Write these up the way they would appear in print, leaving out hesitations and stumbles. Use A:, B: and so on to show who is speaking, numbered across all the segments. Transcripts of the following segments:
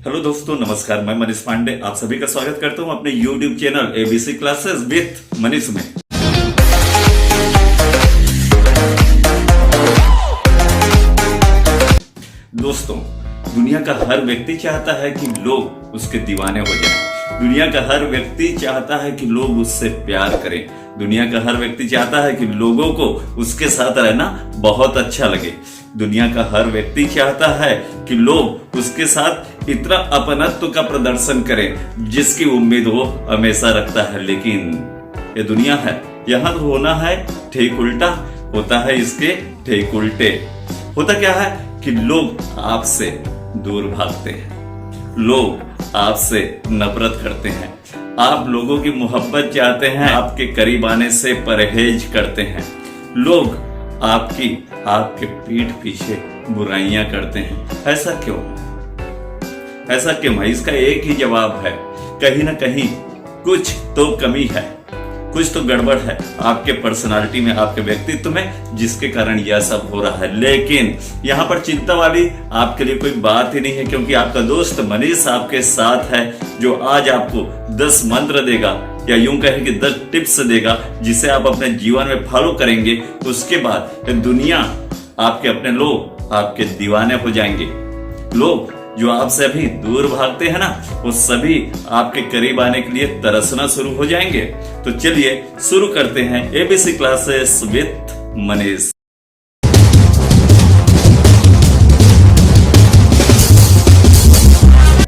A: Hello दोस्तों, नमस्कार। मैं मनीष पांडे आप सभी का स्वागत करता हूं अपने YouTube channel ABC classes with Manish में। दोस्तों, दुनिया का हर व्यक्ति चाहता है कि लोग उसके दीवाने हो जाएं। दुनिया का हर व्यक्ति चाहता है कि लोग उससे प्यार करें। दुनिया का हर व्यक्ति चाहता है कि लोगों को उसके साथ रहना बहुत अच्छा लगे। दुनिया का हर व्यक्ति चाहता है कि लोग उसके साथ इतना अपनत्व का प्रदर्शन करें जिसकी उम्मीद वो हमेशा रखता है। लेकिन ये दुनिया है, यहाँ तो होना है ठीक उल्टा, होता है इसके ठीक उल्टे। होता क्या है कि लोग आपसे दूर भागते हैं, लोग आपसे नफरत करते हैं, आप लोगों की मोहब्बत चाहते हैं, आपके करीब आने से परहेज करते हैं। लोग आपके पीठ पीछे बुराइयां करते हैं। ऐसा क्यों? ऐसा क्यों है? इसका एक ही जवाब है, कहीं ना कहीं कुछ तो कमी है, कुछ तो गड़बड़ है आपके पर्सनालिटी में, आपके व्यक्तित्व में, जिसके कारण यह सब हो रहा है। लेकिन यहाँ पर चिंता वाली आपके लिए कोई बात ही नहीं है, क्योंकि आपका दोस्त मनीष आपके साथ है, जो आज आपको 10 मंत्र देगा, या यूं कहें कि 10 टिप्स देगा, जिसे आप अपने जीवन में फॉलो करेंगे। उसके बाद दुनिया आपके अपने लोग आपके दीवाने हो जाएंगे। लोग जो आपसे अभी दूर भागते हैं ना, वो सभी आपके करीब आने के लिए तरसना शुरू हो जाएंगे। तो चलिए शुरू करते हैं ABC क्लासेस विथ मनीष।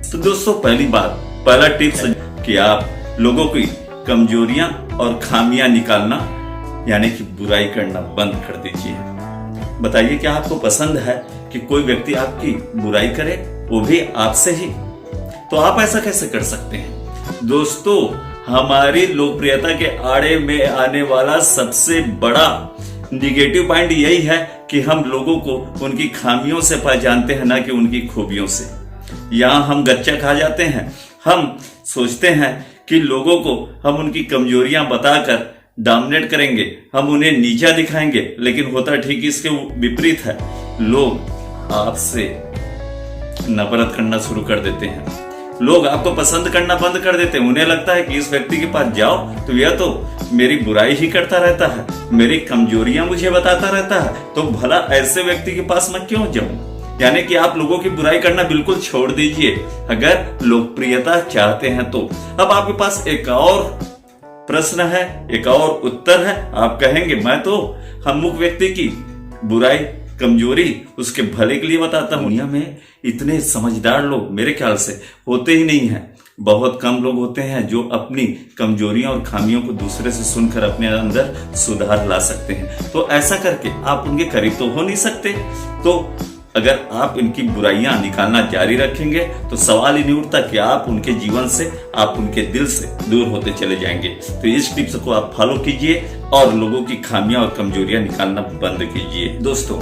A: तो दोस्तों, पहला टिप्स कि आप लोगों की कमजोरियां और खामियां निकालना, यानी कि बुराई करना बंद कर दीजिए। बताइए, क्या आपको पसंद है कि कोई व्यक्ति आपकी बुराई करे, वो भी आपसे ही? तो आप ऐसा कैसे कर सकते हैं? दोस्तों, हमारी लोकप्रियता के आड़े में आने वाला सबसे बड़ा निगेटिव पॉइंट यही है कि हम लोगों को उनकी खामियों से पहचानते हैं, ना कि उनकी खूबियों से। यहां हम गच्चा खा जाते हैं। हम सोचते हैं कि लोगों को हम उनकी कमजोरियां बताकर डोमिनेट करेंगे, हम उन्हें नीचा दिखाएंगे, लेकिन होता ठीक इसके विपरीत है। लोग आपसे नफरत करना शुरू कर देते हैं, लोग आपको पसंद करना बंद कर देते हैं। उन्हें लगता है कि इस व्यक्ति के पास जाओ तो यह तो मेरी बुराई ही करता रहता है, मेरी कमजोरियां मुझे बताता रहता है, तो भला ऐसे व्यक्ति के पास मैं क्यों जाऊं? यानी कि आप लोगों की बुराई करना बिल्कुल छोड़ दीजिए अगर लोकप्रियता चाहते हैं तो। अब आपके पास एक और प्रश्न है, एक और उत्तर है। आप कहेंगे, मैं तो सम्मुख व्यक्ति की बुराई, कमजोरी उसके भले के लिए बताता हूं। दुनिया में इतने समझदार लोग मेरे ख्याल से होते ही नहीं हैं। बहुत कम लोग होते हैं जो अपनी कमजोरियां और खामियों को दूसरे से सुनकर अपने अंदर सुधार ला सकते हैं। तो ऐसा करके आप उनके करीब तो हो नहीं सकते। तो अगर आप इनकी बुराइयां निकालना जारी रखेंगे तो सवाल ही नहीं उठता कि आप उनके जीवन से, आप उनके दिल से दूर होते चले जाएंगे। तो इस टिप्स को आप फॉलो कीजिए और लोगों की खामियां और कमजोरियां निकालना बंद कीजिए। दोस्तों,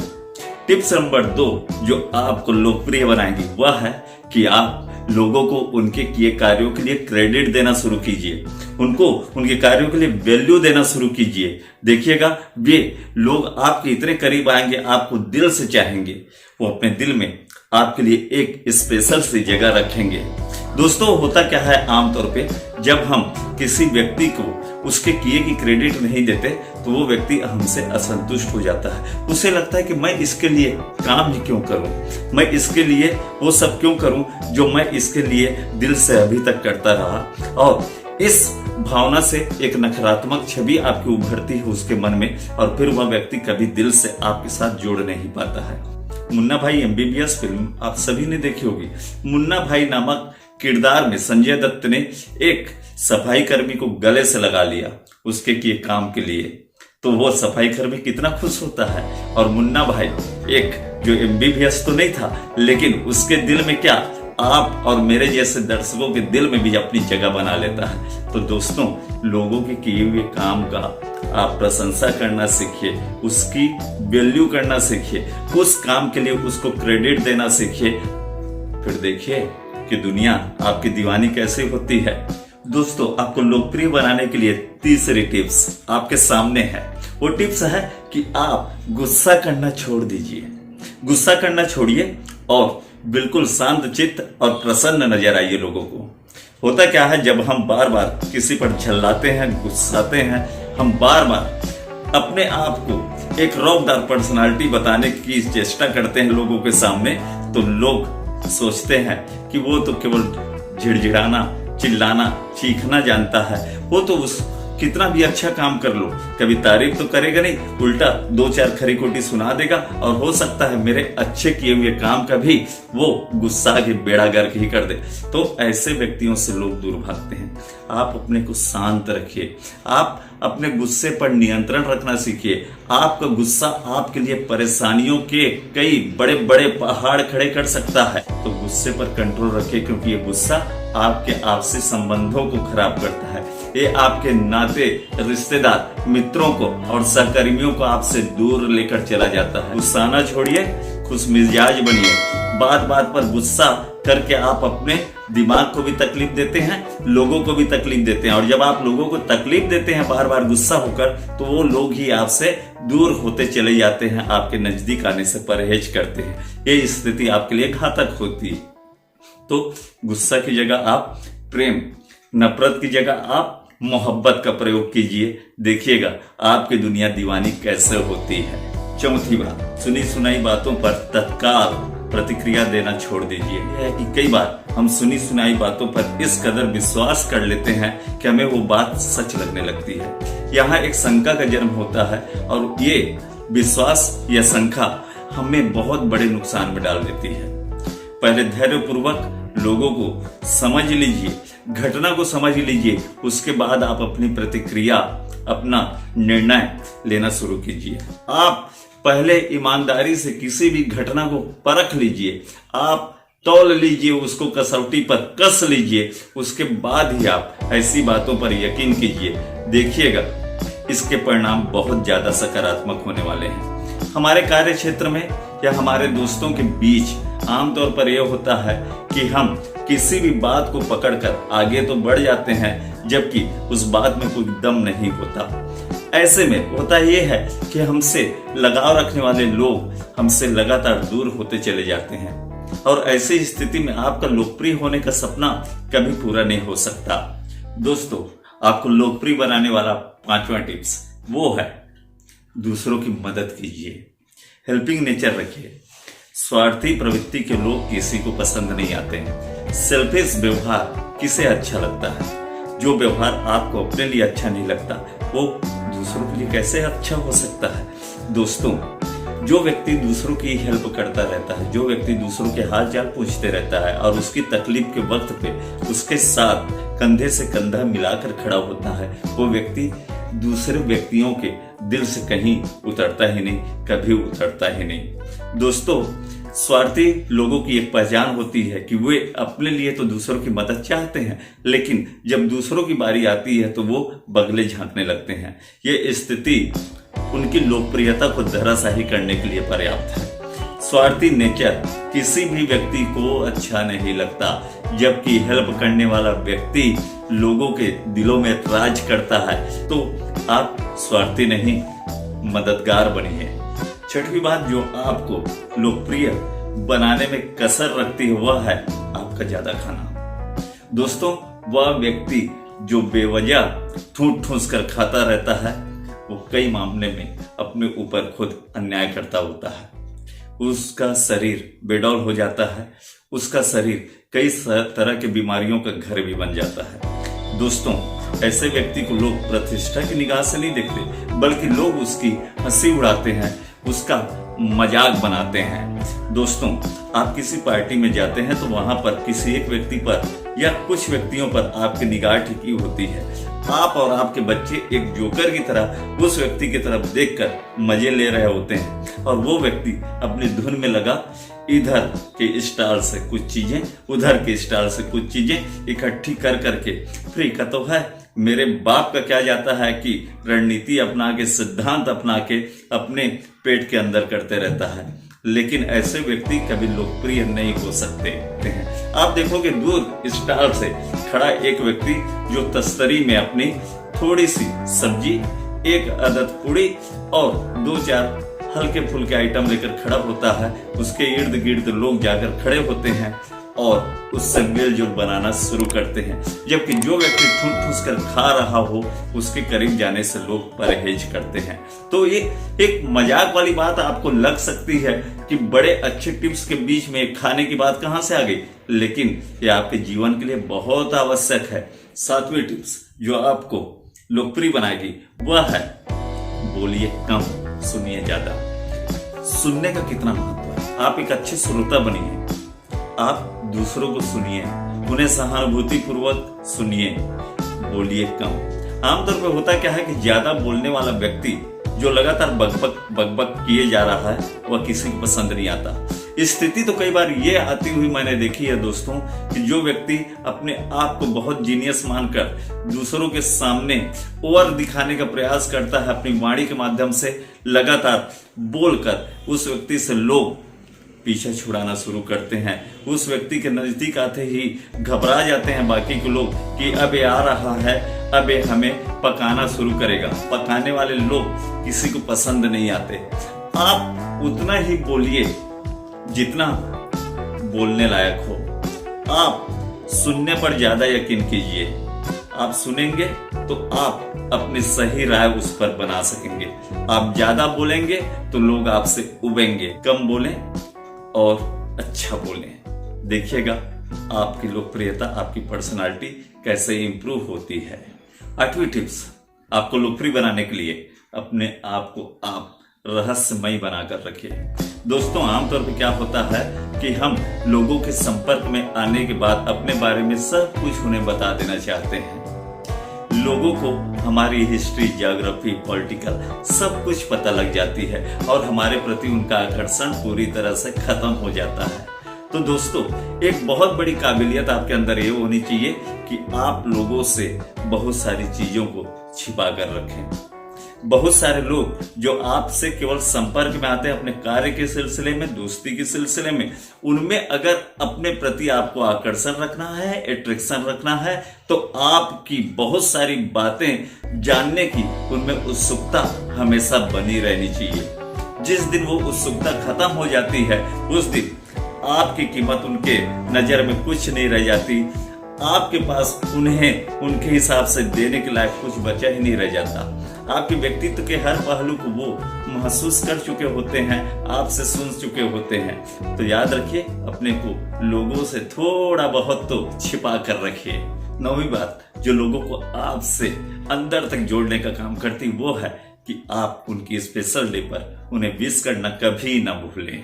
A: टिप्स नंबर 2 जो आपको लोकप्रिय बनाएगी वह है कि आप लोगों को उनके किए कार्यों के लिए क्रेडिट देना शुरू कीजिए, उनको उनके कार्यों के लिए वैल्यू देना शुरू कीजिए। देखिएगा, वे लोग आपके इतने करीब आएंगे, आपको दिल से चाहेंगे, वो अपने दिल में आपके लिए एक स्पेशल सी जगह रखेंगे। दोस्तों, होता क्या है, आमतौर पे जब हम किसी व्यक्ति को उसके किए की क्रेडिट नहीं देते तो वो व्यक्ति हमसे असंतुष्ट हो जाता है। उसे लगता है कि मैं इसके लिए काम ही क्यों करूं, मैं इसके लिए वो सब क्यों करूं जो मैं इसके लिए दिल से अभी तक करता रहा। और इस भावना से एक नकारात्मक छवि आपकी उभरती है उसके मन में, और फिर वह व्यक्ति कभी दिल से आपके साथ जोड़ नहीं पाता है। मुन्ना भाई MBBS फिल्म आप सभी ने देखी होगी। मुन्ना भाई नामक किरदार में संजय दत्त ने एक सफाई कर्मी को गले से लगा लिया उसके किए काम के लिए। तो वो सफाई कर्मी कितना खुश होता है, और मुन्ना भाई एक जो MBBS तो नहीं था, लेकिन उसके दिल में क्या, आप और मेरे जैसे दर्शकों के दिल में भी अपनी जगह बना लेता है। तो दोस्तों, लोगों के किए हुए काम का आप प्रशंसा करना सीखिए, उसकी वैल्यू करना सीखिए, उस काम के लिए उसको क्रेडिट देना सीखिए। फिर देखिए कि दुनिया आपकी दीवानी कैसे होती है। दोस्तों, आपको लोकप्रिय बनाने के लिए तीसरी टिप्स आपके सामने है। वो टिप्स है कि आप गुस्सा करना छोड़ दीजिए, गुस्सा करना छोड़िए और बिल्कुल शांत चित्त और प्रसन्न नजर आइए लोगों को। होता क्या है, जब हम बार बार किसी पर झल्लाते हैं, गुस्साते हैं, हम बार बार अपने आप को एक रॉकदार पर्सनालिटी बताने की चेष्टा करते हैं लोगों के सामने, तो लोग सोचते हैं कि वो तो केवल झिड़झिड़ाना, चिल्लाना, चीखना जानता है, वो तो उस कितना भी अच्छा काम कर लो कभी तारीफ तो करेगा नहीं, उल्टा दो चार खरी खोटी सुना देगा, और हो सकता है मेरे अच्छे किए हुए काम का भी वो गुस्सा के बेड़ा गर्क ही कर दे। तो ऐसे व्यक्तियों से लोग दूर भागते हैं। आप अपने को शांत रखिए, आप अपने गुस्से पर नियंत्रण रखना सीखिए। आपका गुस्सा आपके लिए परेशानियों के कई बड़े बड़े पहाड़ खड़े कर सकता है, तो गुस्से पर कंट्रोल रखिए, क्योंकि ये गुस्सा आपके आपसी संबंधों को खराब करता है। ये आपके नाते, रिश्तेदार, मित्रों को और सहकर्मियों को आपसे दूर लेकर चला जाता है। गुस्साना छोड़िए, खुश मिजाज बनिए। बात बात पर गुस्सा करके आप अपने दिमाग को भी तकलीफ देते हैं, लोगों को भी तकलीफ देते हैं, और जब आप लोगों को तकलीफ देते हैं बार बार गुस्सा होकर, तो वो लोग ही आपसे दूर होते चले जाते हैं, आपके नजदीक आने से परहेज करते हैं। ये स्थिति आपके लिए घातक होती है। तो गुस्सा की जगह आप प्रेम, नफरत की जगह आप मोहब्बत का प्रयोग कीजिए, देखिएगा आपकी दुनिया दीवानी कैसे होती है। चौथी बात, सुनी सुनाई बातों पर तत्काल प्रतिक्रिया देना छोड़ दीजिए। यह है कि कई बार हम सुनी सुनाई बातों पर इस कदर विश्वास कर लेते हैं कि हमें वो बात सच लगने लगती है। यहाँ एक शंका का जन्म होता है, और ये विश्वास या शंका हमें बहुत बड़े नुकसान में डाल देती है। पहले धैर्यपूर्वक लोगों को समझ लीजिए, घटना को समझ लीजिए, उसके बाद आप अपनी प्रतिक्रिया, अपना निर्णय लेना शुरू कीजिए। आप पहले ईमानदारी से किसी भी घटना को परख लीजिए, आप तौल लीजिए, उसको कसौटी पर कस लीजिए, उसके बाद ही आप ऐसी बातों पर यकीन कीजिए। देखिएगा इसके परिणाम बहुत ज्यादा सकारात्मक होने वाले हैं। हमारे कार्य क्षेत्र में या हमारे दोस्तों के बीच आमतौर पर यह होता है कि हम किसी भी बात को पकड़कर आगे तो बढ़ जाते हैं, जबकि उस बात में कोई दम नहीं होता। ऐसे में होता यह है कि हमसे लगाव रखने वाले लोग हमसे लगातार दूर होते चले जाते हैं, और ऐसी स्थिति में आपका लोकप्रिय होने का सपना कभी पूरा नहीं हो सकता। दोस्तों, आपको लोकप्रिय बनाने वाला 5वां टिप्स वो है, दूसरों की मदद कीजिए, हेल्पिंग नेचर रखिए। स्वार्थी प्रवृत्ति के लोग किसी को पसंद नहीं आते हैं। सेल्फिश व्यवहार किसे अच्छा लगता है? जो व्यवहार आपको अपने लिए अच्छा नहीं लगता, वो दूसरों के लिए कैसे अच्छा हो सकता है? दोस्तों, जो व्यक्ति दूसरों की हेल्प करता रहता है, जो व्यक्ति दूसरों के हाल चाल पूछते रहता है और उसकी तकलीफ के वक्त पे उसके साथ कंधे से कंधा मिलाकर खड़ा होता है, वो व्यक्ति दूसरे व्यक्तियों के दिल से कहीं उतरता ही नहीं, कभी उतरता ही नहीं। दोस्तों, स्वार्थी लोगों की एक पहचान होती है कि वे अपने लिए तो दूसरों की मदद चाहते हैं, लेकिन जब दूसरों की बारी आती है तो वो बगले झांकने लगते हैं। ये स्थिति उनकी लोकप्रियता को धराशायी करने के लिए पर्याप्त है। स्वार्थी नेचर किसी भी व्यक्ति को अच्छा नहीं लगता, जबकि हेल्प करने वाला व्यक्ति लोगों के दिलों में राज करता है। तो आप स्वार्थी नहीं, मददगार बनिए। छठवीं बात जो आपको लोकप्रिय बनाने में कसर रखती है वह है आपका ज्यादा खाना। दोस्तों, वह व्यक्ति जो बेवजह ठूस ठूस कर खाता रहता है, वो कई मामले में अपने ऊपर खुद अन्याय करता होता है। उसका शरीर बेडौल हो जाता है, उसका शरीर कई तरह की बीमारियों का घर भी बन जाता है। दोस्तों, ऐसे व्यक्ति को लोग प्रतिष्ठा की निगाह से नहीं देखते, बल्कि लोग उसकी हंसी उड़ाते हैं, उसका मजाक बनाते हैं। दोस्तों, आप किसी पार्टी में जाते हैं तो वहां पर किसी एक व्यक्ति पर या कुछ व्यक्तियों पर आपकी निगाह टिकी होती है। आप और आपके बच्चे एक जोकर की तरह उस व्यक्ति की तरफ देखकर मजे ले रहे होते हैं, और वो व्यक्ति अपनी धुन में लगा इधर के स्टाइल से कुछ चीजें, उधर के स्टाइल से कुछ चीजें इकट्ठी कर करके फ्री का तो है, मेरे बाप का क्या जाता है कि रणनीति अपना के, सिद्धांत अपना के अपने पेट के अंदर करते रहता है। लेकिन ऐसे व्यक्ति कभी लोकप्रिय नहीं हो सकते हैं। आप देखोगे दूर स्टाइल से खड़ा एक व्यक्ति जो तस्तरी में अपनी थोड़ी सी सब्जी, एक अदद पूड़ी और 2-4 हल्के फुल्के आइटम लेकर खड़ा होता है, उसके इर्द गिर्द लोग जाकर खड़े होते हैं और उससे मेलजोल बनाना शुरू करते हैं। जबकि जो व्यक्ति ठूस ठूस कर खा रहा हो उसके करीब जाने से लोग परहेज करते हैं। तो ये एक मजाक वाली बात आपको लग सकती है कि बड़े अच्छे टिप्स के बीच में खाने की बात कहां से आ गई, लेकिन ये आपके जीवन के लिए बहुत आवश्यक है। 7वीं टिप्स जो आपको लोकप्रिय बनाएगी वह है बोलिए कम, सुनिए ज्यादा। सुनने का कितना महत्व है। आप एक अच्छे श्रोता बनिए, आप दूसरों को सुनिए, उन्हें सहानुभूति पूर्वक सुनिए, बोलिए कम। आमतौर पर होता क्या है कि ज्यादा बोलने वाला व्यक्ति जो लगातार बकबक किए जा रहा है वह किसी को पसंद नहीं आता। स्थिति तो कई बार ये आती हुई मैंने देखी है दोस्तों कि जो व्यक्ति अपने आप को बहुत जीनियस मानकर दूसरों के सामने ओवर दिखाने का प्रयास करता है, अपनी वाणी के माध्यम से लगातार बोलकर उस व्यक्ति से लोग पीछे छुड़ाना शुरू करते हैं। उस व्यक्ति के नजदीक आते ही घबरा जाते हैं बाकी के लोग कि अब ये आ रहा है, अब ये हमें पकाना शुरू करेगा। पकाने वाले लोग किसी को पसंद नहीं आते। आप उतना ही बोलिए जितना बोलने लायक हो। आप सुनने पर ज्यादा यकीन कीजिए। आप सुनेंगे तो आप अपनी सही राय उस पर बना सकेंगे। आप ज्यादा बोलेंगे तो लोग आपसे उबेंगे। कम बोलें और अच्छा बोलें, देखिएगा आपकी लोकप्रियता, आपकी पर्सनालिटी कैसे इंप्रूव होती है। 8वीं टिप्स आपको लोकप्रिय बनाने के लिए अपने आप को आप रहस्यमय बनाकर रखिए। दोस्तों आमतौर पर क्या होता है कि हम लोगों के संपर्क में आने के बाद अपने बारे में सब कुछ उन्हें बता देना चाहते हैं। लोगों को हमारी हिस्ट्री, ज्योग्राफी, पॉलिटिकल सब कुछ पता लग जाती है और हमारे प्रति उनका आकर्षण पूरी तरह से खत्म हो जाता है। तो दोस्तों एक बहुत बड़ी काबिलियत आपके अंदर ये होनी चाहिए कि आप लोगों से बहुत सारी चीजों को छिपा कर रखें। बहुत सारे लोग जो आपसे केवल संपर्क में आते हैं अपने कार्य के सिलसिले में, दोस्ती के सिलसिले में, उनमें अगर अपने प्रति आपको आकर्षण रखना है, अट्रैक्शन रखना है, तो आपकी बहुत सारी बातें जानने की उनमें उत्सुकता हमेशा बनी रहनी चाहिए। जिस दिन वो उत्सुकता खत्म हो जाती है उस दिन आपकी कीमत उनके नजर में कुछ नहीं रह जाती। आपके पास उन्हें उनके हिसाब से देने के लायक कुछ बचा ही नहीं रह जाता। आपके व्यक्तित्व के हर पहलू को वो महसूस कर चुके होते हैं, आपसे सुन चुके होते हैं। तो याद रखिए अपने को लोगों से थोड़ा बहुत तो छिपा कर रखिए। 9वीं बात जो लोगों को आपसे अंदर तक जोड़ने का काम करती वो है कि आप उनकी स्पेशल डे पर उन्हें विश करना कभी ना भूलें।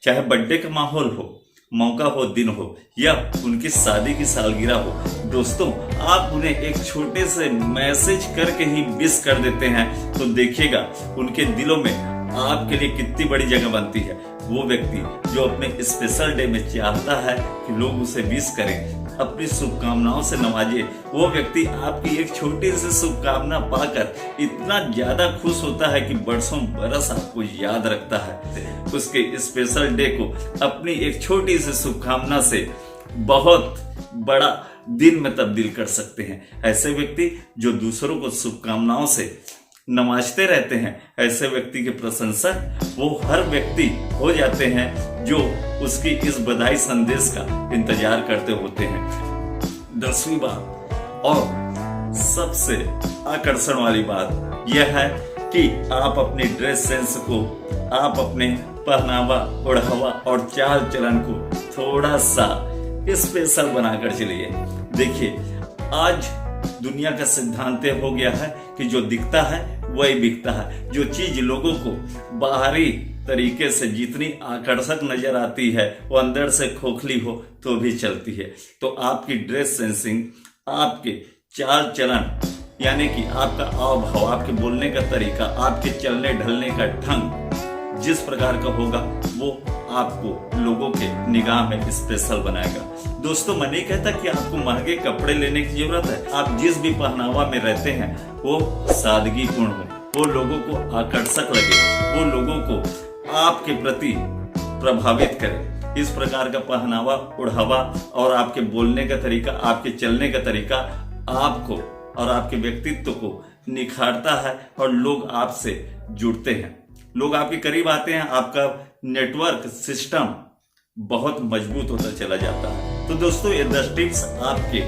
A: चाहे बर्थडे का माहौल हो, मौका हो, दिन हो या उनकी शादी की सालगिरह हो, दोस्तों आप उन्हें एक छोटे से मैसेज करके ही विश कर देते हैं तो देखिएगा उनके दिलों में आपके लिए कितनी बड़ी जगह बनती है। वो व्यक्ति जो अपने स्पेशल डे में चाहता है कि लोग उसे विश करें, अपनी शुभकामनाओं से नवाजे, वो व्यक्ति आपकी एक छोटी सी शुभकामना पाकर इतना ज्यादा खुश होता है कि बरसों बरस आपको याद रखता है। उसके स्पेशल डे को अपनी एक छोटी सी शुभकामना से बहुत बड़ा दिन में तब्दील कर सकते हैं। ऐसे व्यक्ति जो दूसरों को शुभकामनाओं से नवाजते रहते हैं, ऐसे व्यक्ति के प्रशंसक वो हर व्यक्ति हो जाते हैं जो उसकी इस बधाई संदेश का इंतजार करते होते हैं। 10वीं बात और सबसे आकर्षण वाली बात यह है कि आप अपने ड्रेस सेंस को, आप अपने पहनावा, ओढ़ावा और चाल चलन को थोड़ा सा स्पेशल बनाकर चलिए। देखिए आज दुनिया का सिद्धांत हो गया है कि जो दिखता है वही बिकता है। जो चीज लोगों को बाहरी तरीके से जितनी आकर्षक नजर आती है वो अंदर से खोखली हो तो भी चलती है। तो आपकी ड्रेस सेंसिंग, आपके चाल चलन यानी कि आपका हाव भाव, आपके बोलने का तरीका, आपके चलने ढलने का ढंग जिस प्रकार का होगा वो आपको लोगों के निगाह में स्पेशल बनाएगा। दोस्तों मैं नहीं कहता कि आपको महंगे कपड़े लेने की जरूरत है। आप जिस भी पहनावा में रहते हैं वो सादगीपूर्ण हो, वो लोगों को आकर्षक लगे, वो लोगों को आपके प्रति प्रभावित करे। इस प्रकार का पहनावा, ओढ़ावा और आपके बोलने का तरीका, आपके चलने का तरीका आपको और आपके व्यक्तित्व को निखारता है और लोग आपसे जुड़ते हैं। लोग आपके करीब आते हैं, आपका नेटवर्क सिस्टम बहुत मजबूत होता चला जाता है। तो दोस्तों, ये 10 टिप्स आपके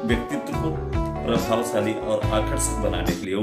A: व्यक्तित्व को प्रभावशाली और आकर्षक बनाने के लिए